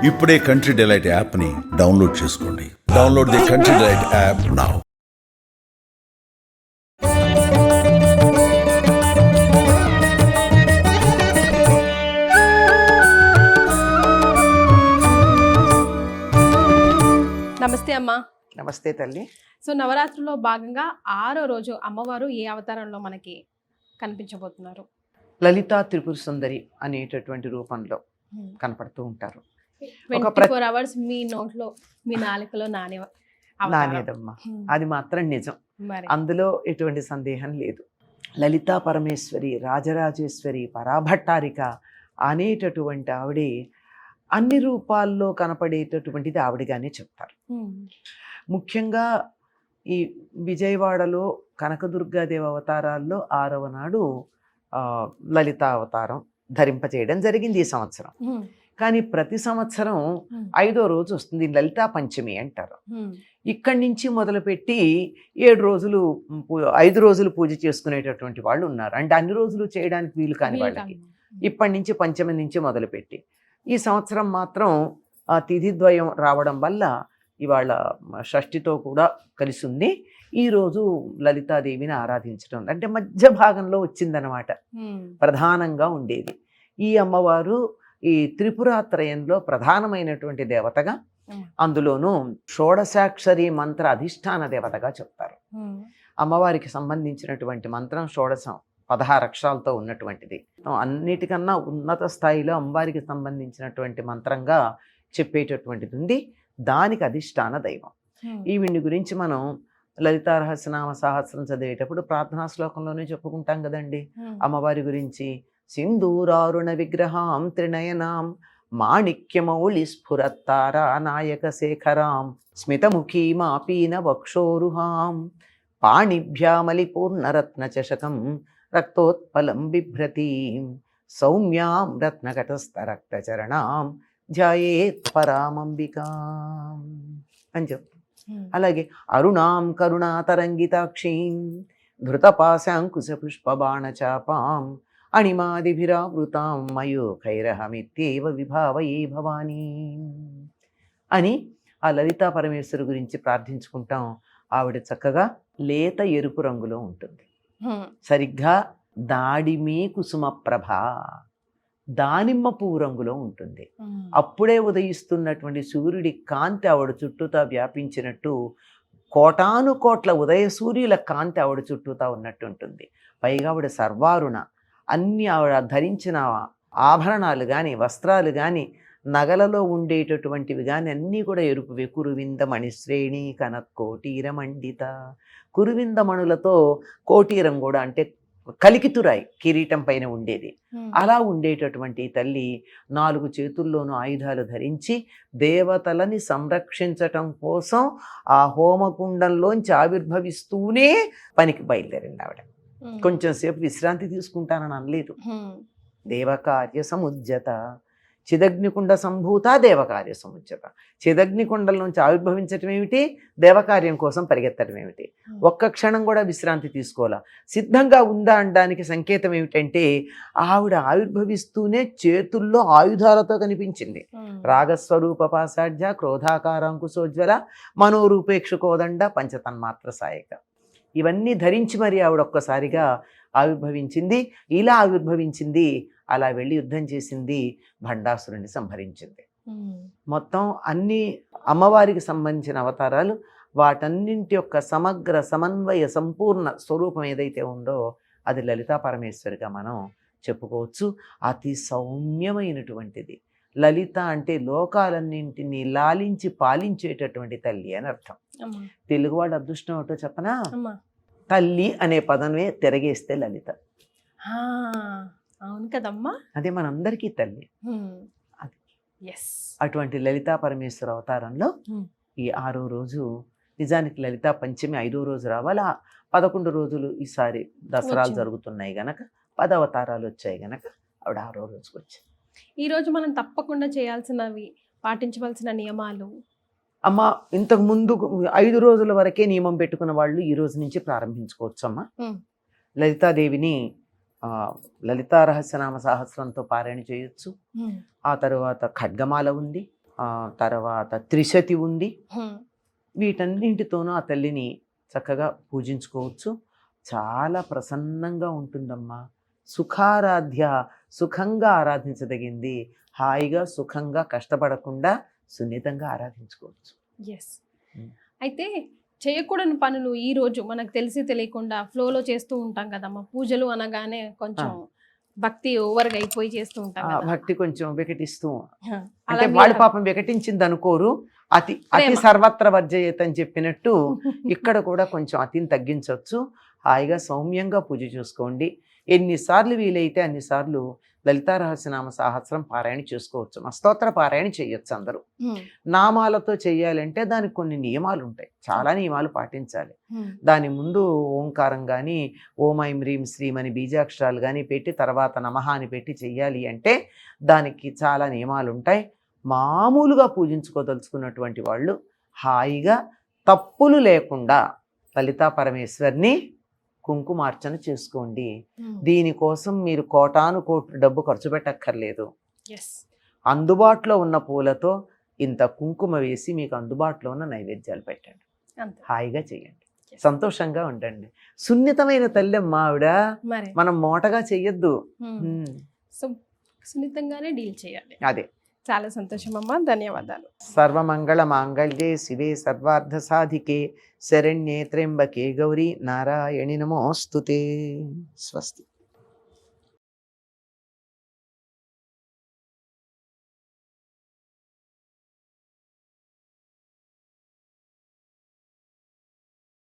ఇప్పుడే country delight యాప్ని download చేసుకోండి. Download the country delight app now. నమస్తే అమ్మా. నమస్తే తల్లి. సో నవరాత్రుల్లో భాగంగా 6వ రోజు అమ్మవారు ఏ అవతారంలో మనకి కనిపించబోతున్నారు? లలితా త్రిపుర సుందరి అనేటటువంటి రూపంలో కనపడుతూ ఉంటారు. 24 అవర్స్ మీ నోట్లో మీ నాలుకలో నానేదమ్మా, అది మాత్రం నిజం, అందులో ఎటువంటి సందేహం లేదు. లలితా పరమేశ్వరి, రాజరాజేశ్వరి, పరాభట్టారిక అనేటటువంటి ఆవిడే అన్ని రూపాల్లో కనపడేటటువంటిది ఆవిడగానే చెప్తారు. ముఖ్యంగా ఈ విజయవాడలో కనకదుర్గాదేవి అవతారాల్లో 6వ నాడు లలిత అవతారం ధరింపచేయడం జరిగింది ఈ సంవత్సరం. కానీ ప్రతి సంవత్సరం 5వ రోజు వస్తుంది, లలితా పంచమి అంటారు. ఇక్కడి నుంచి మొదలుపెట్టి 7 రోజులు 5 రోజులు పూజ చేసుకునేటటువంటి వాళ్ళు ఉన్నారు. అంటే అన్ని రోజులు చేయడానికి వీలు కాని వాళ్ళకి ఇప్పటి నుంచి పంచమి నుంచి మొదలుపెట్టి, ఈ సంవత్సరం మాత్రం ఆ తిథిద్వయం రావడం వల్ల ఇవాళ షష్ఠితో కూడా కలిసి ఉంది. ఈరోజు లలితాదేవిని ఆరాధించడం అంటే మధ్య భాగంలో వచ్చిందనమాట, ప్రధానంగా ఉండేది. ఈ అమ్మవారు ఈ త్రిపురాత్రయంలో ప్రధానమైనటువంటి దేవతగా, అందులోనూ షోడశాక్షరి మంత్ర అధిష్టాన దేవతగా చెప్తారు. అమ్మవారికి సంబంధించినటువంటి మంత్రం షోడశం, 16 అక్షరాలతో ఉన్నటువంటిది. అన్నిటికన్నా ఉన్నత స్థాయిలో అమ్మవారికి సంబంధించినటువంటి మంత్రంగా చెప్పేటటువంటిది ఉంది. దానికి అధిష్టాన దైవం. ఈవిని గురించి మనం లలితా రహస్యనామ సహస్రం చదివేటప్పుడు ప్రార్థనా శ్లోకంలోనే చెప్పుకుంటాం కదండి అమ్మవారి గురించి. సింధూరారుణ విగ్రహాం త్రినయనాం మాణిక్యమౌళి స్ఫురత్తారా నాయక శేఖరాం స్మితముఖీమాపీన వక్షోరుహాం పాణిభ్యామలి పూర్ణరత్న చషకం రక్తోత్పలం బిభ్రతీం సౌమ్యాం రత్నకటస్థరక్తచరణాం ధ్యాయేత్ పరామంబికాం అని చెప్తాం. అలాగే అరుణాం కరుణాతరంగితాక్షీం ధృతపాశాంకుశ పుష్పబాణచాపాం అణిమాదిభిరావృతాం మయూఖైరహమిత్యేవ విభావయే భవానీ అని ఆ లలితా పరమేశ్వరు గురించి ప్రార్థించుకుంటాం. ఆవిడ చక్కగా లేత ఎరుపు రంగులో ఉంటుంది, సరిగ్గా దాడిమే కుసుమ ప్రభ, దానిమ్మ పువ్వు రంగులో ఉంటుంది. అప్పుడే ఉదయిస్తున్నటువంటి సూర్యుడి కాంతి ఆవిడ చుట్టూతా వ్యాపించినట్టు, కోటాను కోట్ల ఉదయ సూర్యుల కాంతి ఆవిడ చుట్టూతా ఉన్నట్టు ఉంటుంది. పైగా ఆవిడ సర్వారుణ, అన్ని ఆవిడ ధరించిన ఆభరణాలు కానీ వస్త్రాలు కానీ నగలలో ఉండేటటువంటివి కానీ అన్నీ కూడా ఎరుపువే. కురువింద మణిశ్రేణి కనత్కోటీర మండిత, కురువింద మణులతో కోటీరం కూడా అంటే కలికితురాయి కిరీటం పైన ఉండేది. అలా ఉండేటటువంటి తల్లి 4 చేతుల్లోనూ ఆయుధాలు ధరించి దేవతలని సంరక్షించటం కోసం ఆ హోమకుండంలోంచి ఆవిర్భవిస్తూనే పనికి బయలుదేరింది ఆవిడ. కొంచెం సేపు విశ్రాంతి తీసుకుంటానని అనలేదు. దేవకార్య సముజ్జత, చిదగ్నికుండ సంభూత దేవకార్య సముజ్జత. చిదగ్నికుండల నుంచి ఆవిర్భవించటం ఏమిటి, దేవకార్యం కోసం పరిగెత్తడం ఏమిటి. ఒక్క క్షణం కూడా విశ్రాంతి తీసుకోవాలా. సిద్ధంగా ఉందా అనడానికి సంకేతం ఏమిటంటే ఆవిడ ఆవిర్భవిస్తూనే చేతుల్లో ఆయుధాలతో కనిపించింది. రాగస్వరూప పాసాఢ్య క్రోధాకారాంకుశోజ్వల మనోరూపేక్షుకోదండ పంచతన్మాత్ర సాయక, ఇవన్నీ ధరించి మరి ఆవిడ ఒక్కసారిగా ఆవిర్భవించింది. ఇలా ఆవిర్భవించింది, అలా వెళ్ళి యుద్ధం చేసింది, భండాసురుని సంహరించింది. మొత్తం అన్ని అమ్మవారికి సంబంధించిన అవతారాలు, వాటన్నింటి యొక్క సమగ్ర సమన్వయ సంపూర్ణ స్వరూపం ఏదైతే ఉందో అది లలితా పరమేశ్వరిగా మనం చెప్పుకోవచ్చు. అతి సౌమ్యమైనటువంటిది. లలిత అంటే లోకాలన్నింటినీ లాలించి పాలించేటటువంటి తల్లి అని అర్థం. తెలుగువాడు అదృష్టం ఏమిటో చెప్పనా, తల్లి అనే పదమే తిరగేస్తే లలిత. అవును కదమ్మా, అదే మనందరికీ తల్లి. అటువంటి లలితా పరమేశ్వర అవతారంలో ఈ 6వ రోజు, నిజానికి లలితా పంచమి 5వ రోజు రావాలి. 11 రోజులు ఈసారి దసరాలు జరుగుతున్నాయి గనక 10 అవతారాలు వచ్చాయి గనక ఆవిడ 6వ రోజుకి వచ్చింది. ఈరోజు మనం తప్పకుండా చేయాల్సినవి, పాటించవలసిన నియమాలు అమ్మ. ఇంతకు ముందు 5 రోజుల వరకే నియమం పెట్టుకున్న వాళ్ళు ఈ రోజు నుంచి ప్రారంభించుకోవచ్చు అమ్మ. లలితాదేవిని లలితా రహస్యనామ సహస్రంతో పారాయణ చేయొచ్చు. ఆ తరువాత ఖడ్గమాల ఉంది, తర్వాత త్రిశతి ఉంది. హ్మ్. వీటన్నింటితోనూ ఆ తల్లిని చక్కగా పూజించుకోవచ్చు. చాలా ప్రసన్నంగా ఉంటుందమ్మా. సుఖారాధ్య, సుఖంగా ఆరాధించదగింది. హాయిగా సుఖంగా కష్టపడకుండా సున్నితంగా ఆరాధించుకోవచ్చు. ఎస్. Hmm. అయితే చేయకూడని పనులు ఈ రోజు మనకు తెలిసి తెలియకుండా ఫ్లోలో చేస్తూ ఉంటాం కదమ్మా. పూజలు అనగానే కొంచెం భక్తి ఓవర్గా అయిపోయి చేస్తూ ఉంటాం కదా. భక్తి కొంచెం వికటిస్తూ, హ. అంటే అలా వాళ్ళు మీరు- పాపం వికటించింది అనుకోరు. అతి అతి ప్రేమ. సర్వత్ర వర్జయేత్ అని చెప్పినట్టు ఇక్కడ కూడా కొంచెం అతిని తగ్గించవచ్చు. హాయిగా సౌమ్యంగా పూజ చేసుకోండి. ఎన్నిసార్లు వీలైతే అన్నిసార్లు లలితా రహస్యనామ సహస్రం పారాయణ చేసుకోవచ్చు. స్తోత్ర పారాయణ చేయొచ్చు అందరూ. హ్మ్. నామాలతో చేయాలంటే దానికి కొన్ని నియమాలు ఉంటాయి, చాలా నియమాలు పాటించాలి. హ్మ్. దాని ముందు ఓంకారం కానీ, ఓం ఐం హ్రీం శ్రీం అని బీజాక్షరాలు కానీ పెట్టి తర్వాత నమః అని పెట్టి చెయ్యాలి అంటే దానికి చాలా నియమాలు ఉంటాయి. మామూలుగా పూజించుకోదలుచుకున్నటువంటి వాళ్ళు హాయిగా తప్పులు లేకుండా లలితా పరమేశ్వర్ని కుంకుమార్చన చేసుకోండి. హ్మ్. దీనికోసం మీరు కోటాను కోట్లు డబ్బు ఖర్చు పెట్టక్కర్లేదు. ఎస్. అందుబాటులో ఉన్న పూలతో ఇంత కుంకుమ వేసి మీకు అందుబాటులో ఉన్న నైవేద్యాలు పెట్టండి. అంతే. హాయిగా చేయండి, Yes. సంతోషంగా ఉండండి. సున్నితమైన తల్లెమ్మ ఆవిడ, మరి మనం మోటగా చెయ్యొద్దు. హ్మ్. సో సున్నితంగానే డీల్ చేయాలి. అదే. చాలా సంతోషం అమ్మా, ధన్యవాదాలు. సర్వమంగళ మాంగళ్యే శివే సర్వార్థ సాధికే శరణ్యే త్ర్యంబకే గౌరీ నారాయణి నమోస్తుతే. స్వస్తి.